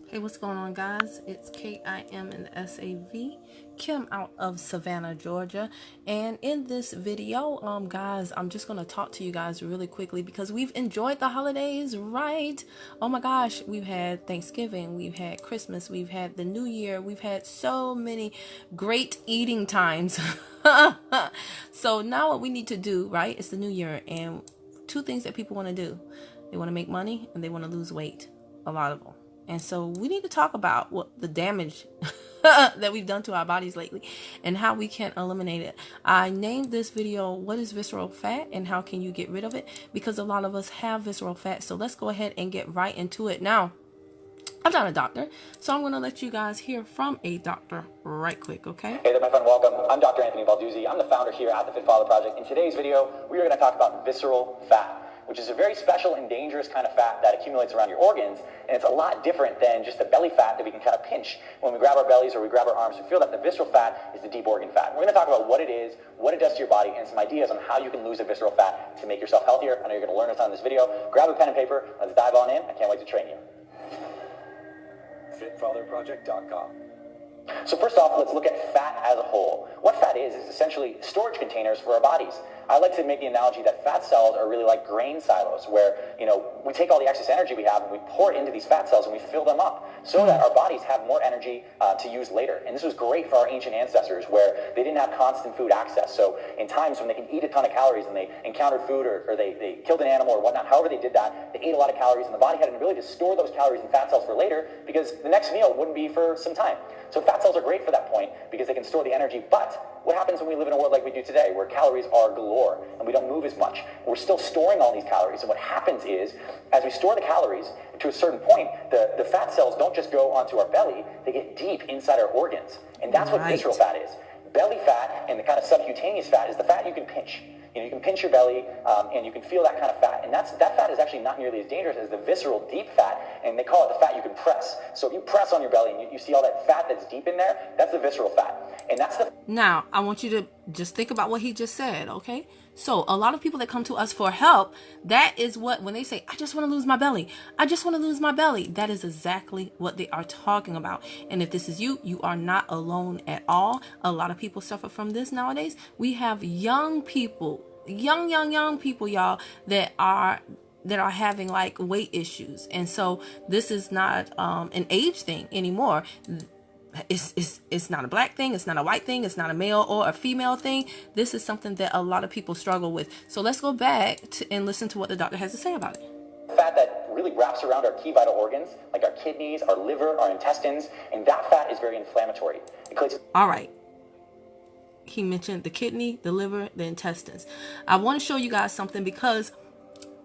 Hey, what's going on, guys? It's KIM and the SAV, Kim out of Savannah, Georgia. And in this video, guys, I'm just going to talk to you guys really quickly because we've enjoyed the holidays, right? Oh my gosh, we've had Thanksgiving, we've had Christmas, we've had the New Year, we've had so many great eating times. So now what we need to do, right, is the New Year, and two things that people want to do. They want to make money and they want to lose weight, a lot of them. And so we need to talk about what the damage that we've done to our bodies lately and how we can eliminate it. I named this video, what is visceral fat and how can you get rid of it? Because a lot of us have visceral fat. So let's go ahead and get right into it. Now, I'm not a doctor, so I'm going to let you guys hear from a doctor right quick, okay? Hey there, my friend, welcome. I'm Dr. Anthony Balduzzi. I'm the founder here at the Fit Father Project. In today's video, we are going to talk about visceral fat, which is a very special and dangerous kind of fat that accumulates around your organs, and it's a lot different than just the belly fat that we can kind of pinch when we grab our bellies or we grab our arms. We feel that the visceral fat is the deep organ fat. We're going to talk about what it is, what it does to your body, and some ideas on how you can lose the visceral fat to make yourself healthier. I know you're going to learn this on this video. Grab a pen and paper. Let's dive on in. I can't wait to train you. FitFatherProject.com. So first off, let's look at fat as a whole. What fat is essentially storage containers for our bodies. I like to make the analogy that fat cells are really like grain silos where, we take all the excess energy we have and we pour it into these fat cells and we fill them up so that our bodies have more energy to use later. And this was great for our ancient ancestors where they didn't have constant food access. So in times when they could eat a ton of calories and they encountered food or they killed an animal or whatnot, however they did that, they ate a lot of calories and the body had an ability to store those calories in fat cells for later because the next meal wouldn't be for some time. So fat cells are great for that point because they can store the energy. But what happens when we live in a world like we do today where calories are galore and we don't move as much? We're still storing all these calories. And what happens is as we store the calories to a certain point, the fat cells don't just go onto our belly, they get deep inside our organs. And that's what visceral fat is. Belly fat and the kind of subcutaneous fat is the fat you can pinch. You can pinch your belly and you can feel that kind of fat. And that fat is actually not nearly as dangerous as the visceral deep fat. And they call it the fat you can press. So if you press on your belly and you see all that fat that's deep in there, that's the visceral fat. And that's the... Now, I want you to just think about what he just said, okay? So a lot of people that come to us for help, that is what, when they say, I just want to lose my belly, I just want to lose my belly, that is exactly what they are talking about. And if this is you, you are not alone at all. A lot of people suffer from this nowadays. We have young people, young people, y'all, that are having like weight issues. And so this is not an age thing anymore. It's not a black thing, it's not a white thing, it's not a male or a female thing. This is something that a lot of people struggle with. So let's go back and listen to what the doctor has to say about it. Fat that really wraps around our key vital organs, like our kidneys, our liver, our intestines, and that fat is very inflammatory. All right. He mentioned the kidney, the liver, the intestines. I want to show you guys something because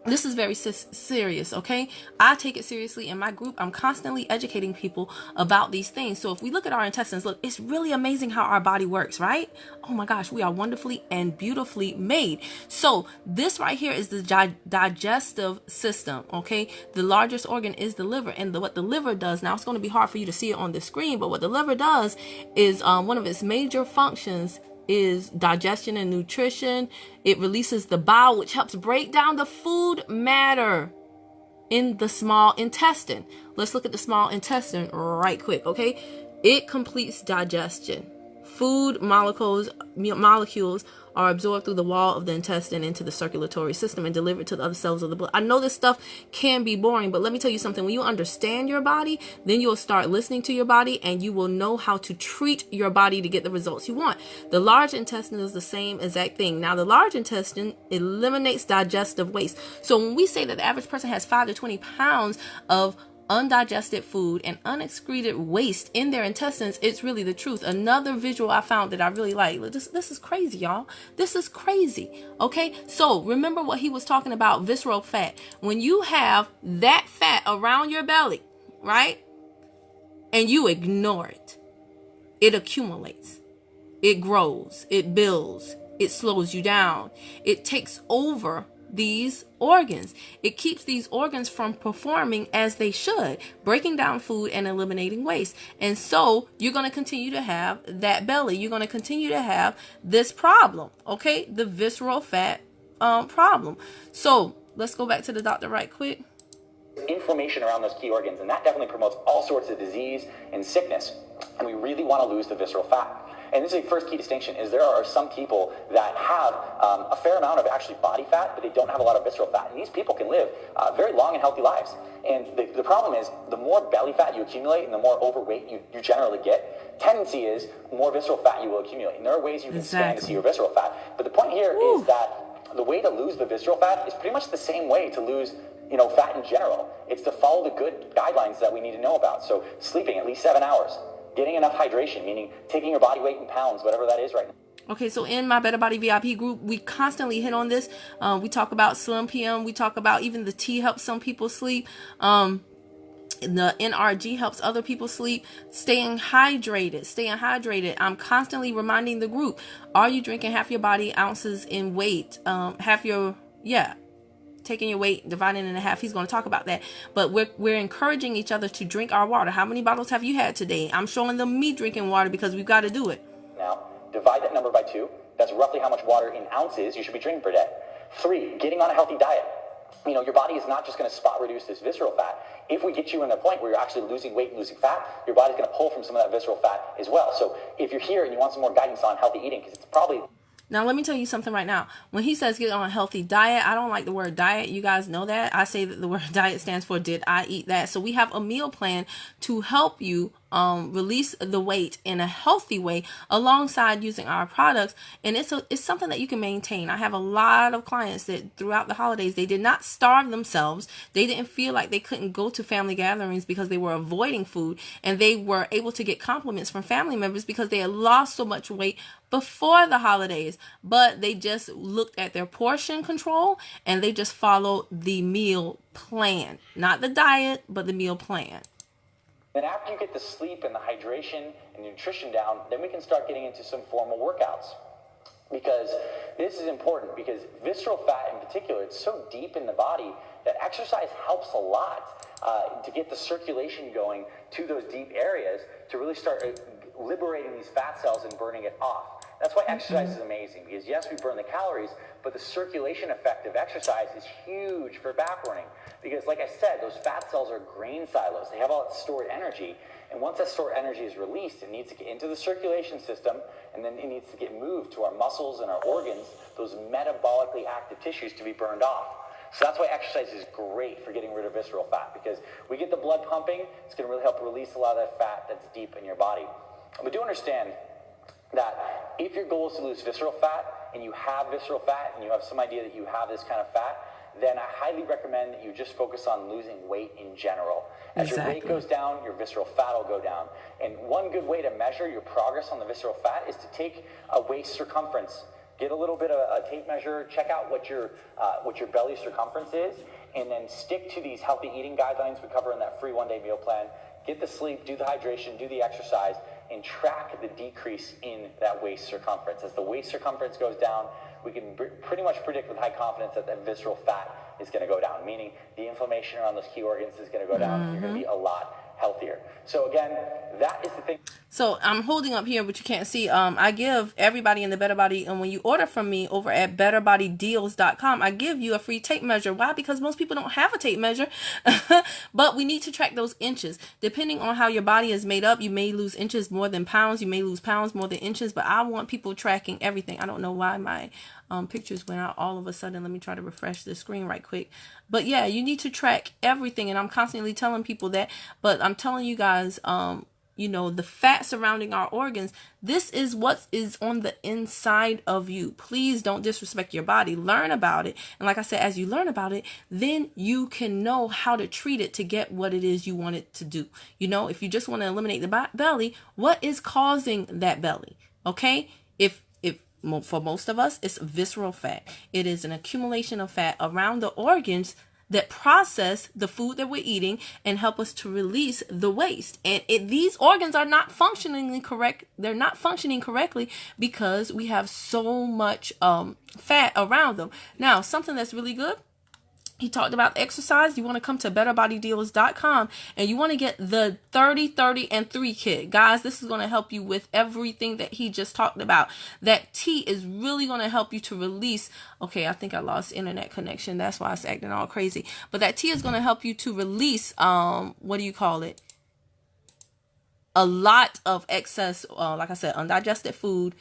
this is very serious, okay? I take it seriously. In my group, I'm constantly educating people about these things. So if we look at our intestines, look, it's really amazing how our body works, right? Oh my gosh, we are wonderfully and beautifully made. So this right here is the digestive system, okay? The largest organ is the liver. And what the liver does, now it's going to be hard for you to see it on the screen, but what the liver does is one of its major functions is digestion and nutrition. It releases the bile, which helps break down the food matter in the small intestine. Let's look at the small intestine right quick, okay? It completes digestion. Food molecules are absorbed through the wall of the intestine into the circulatory system and delivered to the other cells of the blood. I know this stuff can be boring, but let me tell you something. When you understand your body, then you'll start listening to your body and you will know how to treat your body to get the results you want. The large intestine is the same exact thing. Now, the large intestine eliminates digestive waste. So when we say that the average person has 5 to 20 pounds of undigested food and unexcreted waste in their intestines, it's really the truth. Another visual I found that I really like. This is crazy, y'all. This is crazy. Okay, so remember what he was talking about, visceral fat. When you have that fat around your belly, right, and you ignore it, it accumulates, it grows, it builds, it slows you down, it takes over these organs. It keeps these organs from performing as they should, breaking down food and eliminating waste. And so you're going to continue to have that belly. You're going to continue to have this problem, okay? The visceral fat problem. So let's go back to the doctor right quick. inflammation around those key organs, and that definitely promotes all sorts of disease and sickness. And we really want to lose the visceral fat. And this is the first key distinction, is there are some people that have a fair amount of actually body fat, but they don't have a lot of visceral fat. And these people can live very long and healthy lives. And the problem is, the more belly fat you accumulate and the more overweight you generally get, tendency is more visceral fat you will accumulate. And there are ways you can scan to see your visceral fat. But the point here is that the way to lose the visceral fat is pretty much the same way to lose fat in general. It's to follow the good guidelines that we need to know about. So sleeping at least 7 hours. Getting enough hydration, meaning taking your body weight in pounds, whatever that is right now. Okay, so in my Better Body VIP group, we constantly hit on this. We talk about Slim PM. We talk about even the tea helps some people sleep. The NRG helps other people sleep. Staying hydrated. I'm constantly reminding the group, are you drinking half your body ounces in weight? Taking your weight, dividing it in half. He's going to talk about that. But we're encouraging each other to drink our water. How many bottles have you had today? I'm showing them me drinking water because we've got to do it. Now, divide that number by 2. That's roughly how much water in ounces you should be drinking per day. 3, getting on a healthy diet. Your body is not just going to spot reduce this visceral fat. If we get you in a point where you're actually losing weight and losing fat, your body's going to pull from some of that visceral fat as well. So if you're here and you want some more guidance on healthy eating, because it's probably... Now, let me tell you something right now. When he says get on a healthy diet, I don't like the word diet. You guys know that. I say that the word diet stands for did I eat that? So we have a meal plan to help you release the weight in a healthy way alongside using our products. And it's something that you can maintain. I have a lot of clients that throughout the holidays, they did not starve themselves. They didn't feel like they couldn't go to family gatherings because they were avoiding food, and they were able to get compliments from family members because they had lost so much weight before the holidays, but they just looked at their portion control and they just followed the meal plan, not the diet, but the meal plan. Then after you get the sleep and the hydration and nutrition down, then we can start getting into some formal workouts. Because this is important, because visceral fat in particular, it's so deep in the body that exercise helps a lot to get the circulation going to those deep areas to really start liberating these fat cells and burning it off. That's why exercise is amazing, because yes, we burn the calories, but the circulation effect of exercise is huge for fat burning. Because like I said, those fat cells are grain silos. They have all that stored energy. And once that stored energy is released, it needs to get into the circulation system, and then it needs to get moved to our muscles and our organs, those metabolically active tissues, to be burned off. So that's why exercise is great for getting rid of visceral fat, because we get the blood pumping. It's going to really help release a lot of that fat that's deep in your body. But do understand that if your goal is to lose visceral fat, and you have visceral fat, and you have some idea that you have this kind of fat, then I highly recommend that you just focus on losing weight in general. As your weight goes down, your visceral fat will go down. And one good way to measure your progress on the visceral fat is to take a waist circumference. Get a little bit of a tape measure, check out what your belly circumference is, and then stick to these healthy eating guidelines we cover in that free one-day meal plan. Get the sleep, do the hydration, do the exercise, and track the decrease in that waist circumference. As the waist circumference goes down, we can pretty much predict with high confidence that that visceral fat is going to go down, meaning the inflammation around those key organs is going to go down, and you're going to be a lot healthier. So again, that is the thing. So I'm holding up here, but you can't see. I give everybody in the Better Body, and when you order from me over at BetterBodyDeals.com, I give you a free tape measure. Why? Because most people don't have a tape measure, but we need to track those inches. Depending on how your body is made up, you may lose inches more than pounds. You may lose pounds more than inches, but I want people tracking everything. I don't know why my pictures went out all of a sudden. Let me try to refresh the screen right quick. But yeah, you need to track everything, and I'm constantly telling people that, but I'm telling you guys, the fat surrounding our organs, this is what is on the inside of you. Please don't disrespect your body. Learn about it. And like I said, as you learn about it, then you can know how to treat it to get what it is you want it to do. If you just want to eliminate the belly, what is causing that belly? Okay? For most of us, it's visceral fat. It is an accumulation of fat around the organs that process the food that we're eating and help us to release the waste. And these organs are not functioning correct. They're not functioning correctly because we have so much fat around them. Now, something that's really good, He talked about exercise. You want to come to BetterBodyDeals.com and you want to get the 30, 30, and 3 kit. Guys, this is going to help you with everything that he just talked about. That tea is really going to help you to release. Okay, I think I lost internet connection. That's why it's acting all crazy. But that tea is going to help you to release, what do you call it? A lot of excess, like I said, undigested food,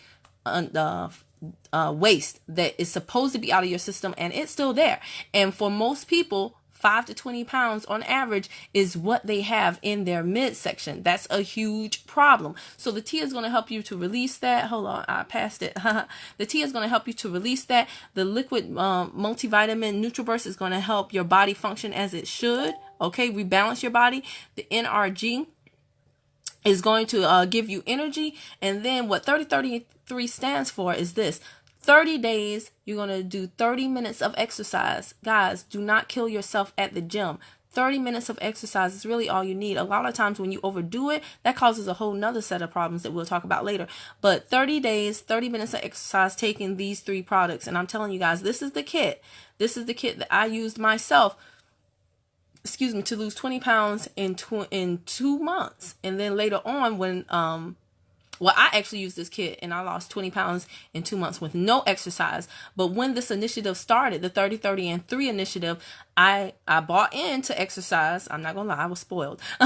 waste that is supposed to be out of your system, and it's still there. And for most people, 5 to 20 pounds on average is what they have in their midsection. That's a huge problem. So the tea is going to help you to release that. Hold on, I passed it. The tea is going to help you to release that. The liquid multivitamin NutriBurst is going to help your body function as it should. Okay, rebalance your body. The NRG is going to give you energy. And then what 30-33 stands for is this: 30 days, you're going to do 30 minutes of exercise. Guys, do not kill yourself at the gym. 30 minutes of exercise is really all you need. A lot of times when you overdo it, that causes a whole nother set of problems that we'll talk about later. But 30 days, 30 minutes of exercise, taking these 3 products. And I'm telling you guys, this is the kit. This is the kit that I used myself, to lose 20 pounds in 2 months. And then later on when, I actually used this kit and I lost 20 pounds in 2 months with no exercise. But when this initiative started, the 30, 30, and 3 initiative, I bought into exercise. I'm not going to lie, I was spoiled. So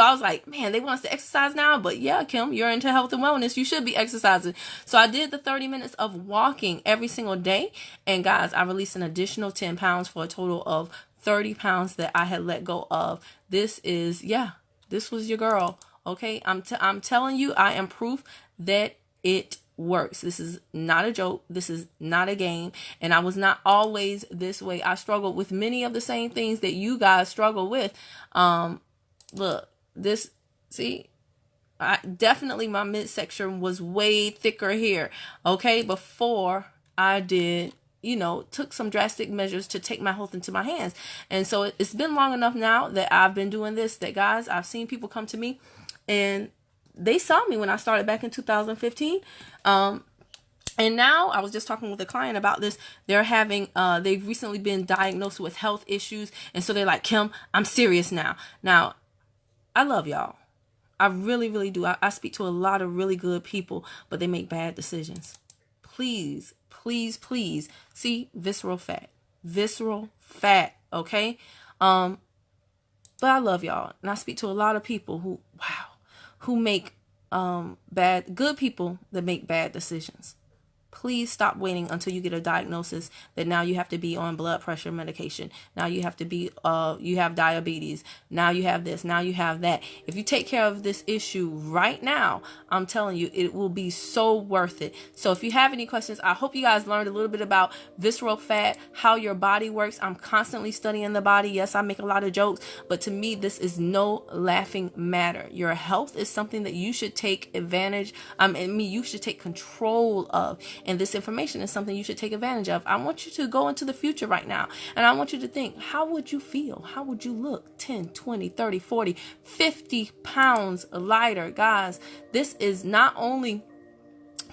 I was like, man, they want us to exercise now. But yeah, Kim, you're into health and wellness. You should be exercising. So I did the 30 minutes of walking every single day. And guys, I released an additional 10 pounds for a total of 30 pounds that I had let go of. This was your girl. Okay, I'm telling you, I am proof that it works. This is not a joke. This is not a game. And I was not always this way. I struggled with many of the same things that you guys struggle with. Look, definitely my midsection was way thicker here. Okay, before I did, took some drastic measures to take my health into my hands. And so it's been long enough now that I've been doing this, that guys, I've seen people come to me and they saw me when I started back in 2015. And now I was just talking with a client about this. They've recently been diagnosed with health issues. And so they're like, Kim, I'm serious now. Now, I love y'all. I really, really do. I speak to a lot of really good people, but they make bad decisions. Please, please, please see visceral fat. Okay? But I love y'all. And I speak to a lot of people who make good people that make bad decisions. Please stop waiting until you get a diagnosis that now you have to be on blood pressure medication. Now you have to be, you have diabetes. Now you have this. Now you have that. If you take care of this issue right now, I'm telling you, it will be so worth it. So if you have any questions, I hope you guys learned a little bit about visceral fat, how your body works. I'm constantly studying the body. Yes, I make a lot of jokes, but to me, this is no laughing matter. Your health is something that you should take advantage. You should take control of. And this information is something you should take advantage of. I want you to go into the future right now. And I want you to think, how would you feel? How would you look 10, 20, 30, 40, 50 pounds lighter? Guys, this is not only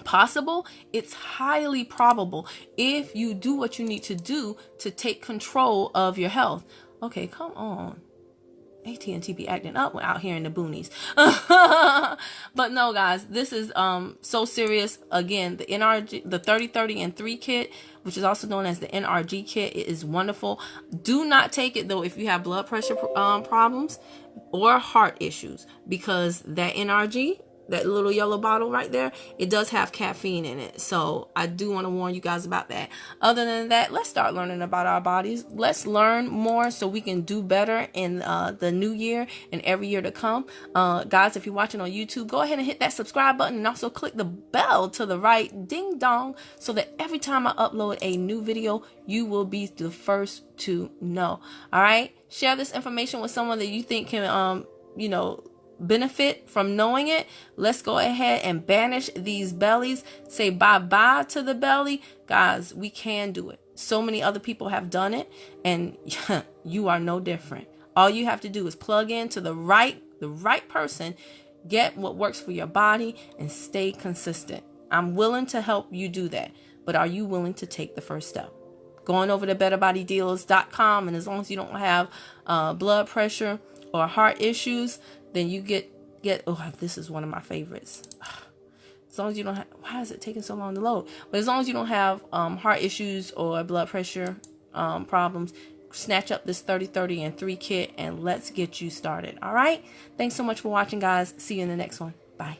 possible, it's highly probable if you do what you need to do to take control of your health. Okay, come on. AT&T be acting up out here in the boonies. But no, guys, this is so serious. Again, the NRG, the 30, 30, and 3 kit, which is also known as the NRG kit, it is wonderful. Do not take it though if you have blood pressure problems or heart issues, because that NRG, that little yellow bottle right there, it does have caffeine in it. So I do want to warn you guys about that. Other than that, let's start learning about our bodies. Let's learn more so we can do better in the new year and every year to come. Guys, if you're watching on YouTube, go ahead and hit that subscribe button and also click the bell to the right, ding dong, so that every time I upload a new video, you will be the first to know. All right? Share this information with someone that you think can, benefit from knowing it. Let's go ahead and banish these bellies. Say bye-bye to the belly. Guys, we can do it. So many other people have done it, and you are no different. All you have to do is plug into the right person, get what works for your body, and stay consistent. I'm willing to help you do that, but are you willing to take the first step? going over to BetterBodyDeals.com, and as long as you don't have blood pressure or heart issues, then you get. Oh, this is one of my favorites. As long as you don't have, why is it taking so long to load? But as long as you don't have heart issues or blood pressure problems, snatch up this 30-30 and 3 kit and let's get you started. All right. Thanks so much for watching, guys. See you in the next one. Bye.